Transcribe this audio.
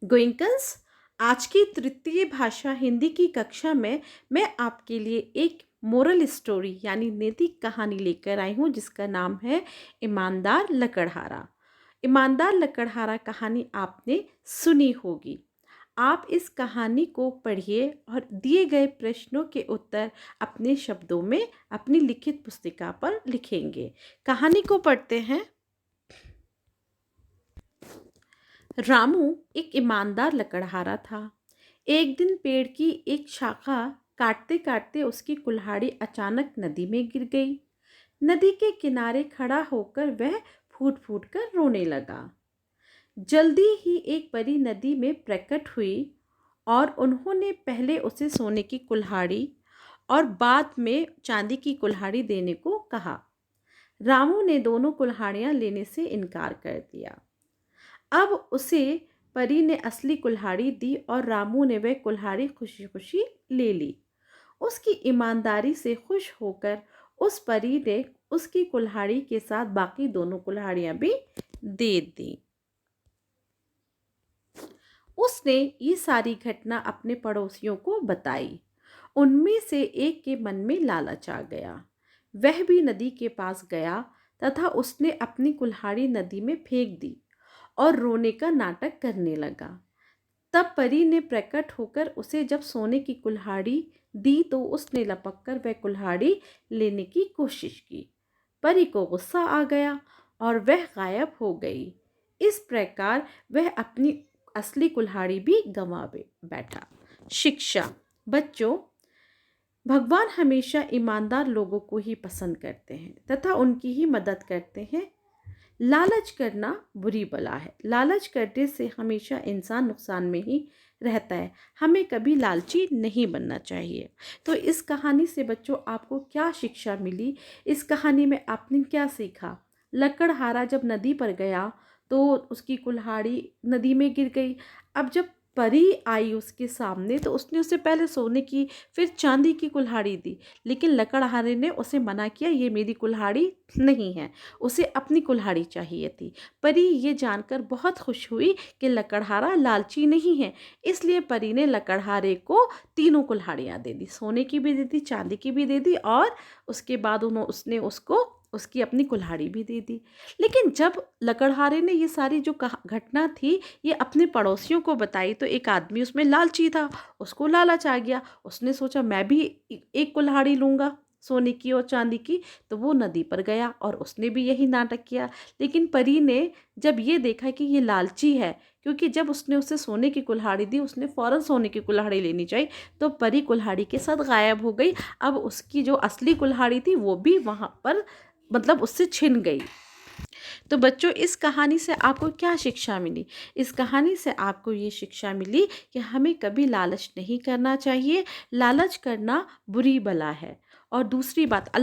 गोइंकन्स, आज की तृतीय भाषा हिंदी की कक्षा में मैं आपके लिए एक मोरल स्टोरी यानी नैतिक कहानी लेकर आई हूँ जिसका नाम है ईमानदार लकड़हारा। ईमानदार लकड़हारा कहानी आपने सुनी होगी। आप इस कहानी को पढ़िए और दिए गए प्रश्नों के उत्तर अपने शब्दों में अपनी लिखित पुस्तिका पर लिखेंगे। कहानी को पढ़ते हैं। रामू एक ईमानदार लकड़हारा था। एक दिन पेड़ की एक शाखा काटते काटते उसकी कुल्हाड़ी अचानक नदी में गिर गई। नदी के किनारे खड़ा होकर वह फूट फूट कर रोने लगा। जल्दी ही एक परी नदी में प्रकट हुई और उन्होंने पहले उसे सोने की कुल्हाड़ी और बाद में चांदी की कुल्हाड़ी देने को कहा। रामू ने दोनों कुल्हाड़ियां लेने से इनकार कर दिया। अब उसे परी ने असली कुल्हाड़ी दी और रामू ने वह कुल्हाड़ी खुशी खुशी ले ली। उसकी ईमानदारी से खुश होकर उस परी ने उसकी कुल्हाड़ी के साथ बाकी दोनों कुल्हाड़ियां भी दे दी। उसने ये सारी घटना अपने पड़ोसियों को बताई। उनमें से एक के मन में लालच आ गया। वह भी नदी के पास गया तथा उसने अपनी कुल्हाड़ी नदी में फेंक दी और रोने का नाटक करने लगा। तब परी ने प्रकट होकर उसे जब सोने की कुल्हाड़ी दी तो उसने लपक कर वह कुल्हाड़ी लेने की कोशिश की। परी को गुस्सा आ गया और वह गायब हो गई। इस प्रकार वह अपनी असली कुल्हाड़ी भी गंवा बैठा। शिक्षा। बच्चों, भगवान हमेशा ईमानदार लोगों को ही पसंद करते हैं तथा उनकी ही मदद करते हैं। लालच करना बुरी बला है। लालच करने से हमेशा इंसान नुकसान में ही रहता है। हमें कभी लालची नहीं बनना चाहिए। तो इस कहानी से बच्चों आपको क्या शिक्षा मिली? इस कहानी में आपने क्या सीखा? लकड़हारा जब नदी पर गया तो उसकी कुल्हाड़ी नदी में गिर गई। अब जब परी आई उसके सामने तो उसने उसे पहले सोने की फिर चांदी की कुल्हाड़ी दी, लेकिन लकड़हारे ने उसे मना किया, ये मेरी कुल्हाड़ी नहीं है। उसे अपनी कुल्हाड़ी चाहिए थी। परी ये जानकर बहुत खुश हुई कि लकड़हारा लालची नहीं है, इसलिए परी ने लकड़हारे को तीनों कुल्हाड़ियाँ दे दी, सोने की भी दे दी, चांदी की भी दे दी और उसके बाद उसने उसको उसकी अपनी कुल्हाड़ी भी दे दी। लेकिन जब लकड़हारे ने ये सारी जो घटना थी ये अपने पड़ोसियों को बताई तो एक आदमी उसमें लालची था, उसको लालच आ गया। उसने सोचा मैं भी एक कुल्हाड़ी लूँगा सोने की और चांदी की, तो वो नदी पर गया और उसने भी यही नाटक किया। लेकिन परी ने जब ये देखा कि ये लालची है, क्योंकि जब उसने उसे सोने की कुल्हाड़ी दी उसने फ़ौरन सोने की कुल्हाड़ी लेनी चाहिए, तो परी कुल्हाड़ी के साथ गायब हो गई। अब उसकी जो असली कुल्हाड़ी थी वो भी वहाँ पर मतलब उससे छिन गई। तो बच्चों, इस कहानी से आपको क्या शिक्षा मिली? इस कहानी से आपको ये शिक्षा मिली कि हमें कभी लालच नहीं करना चाहिए। लालच करना बुरी बला है। और दूसरी बात, अल्लाह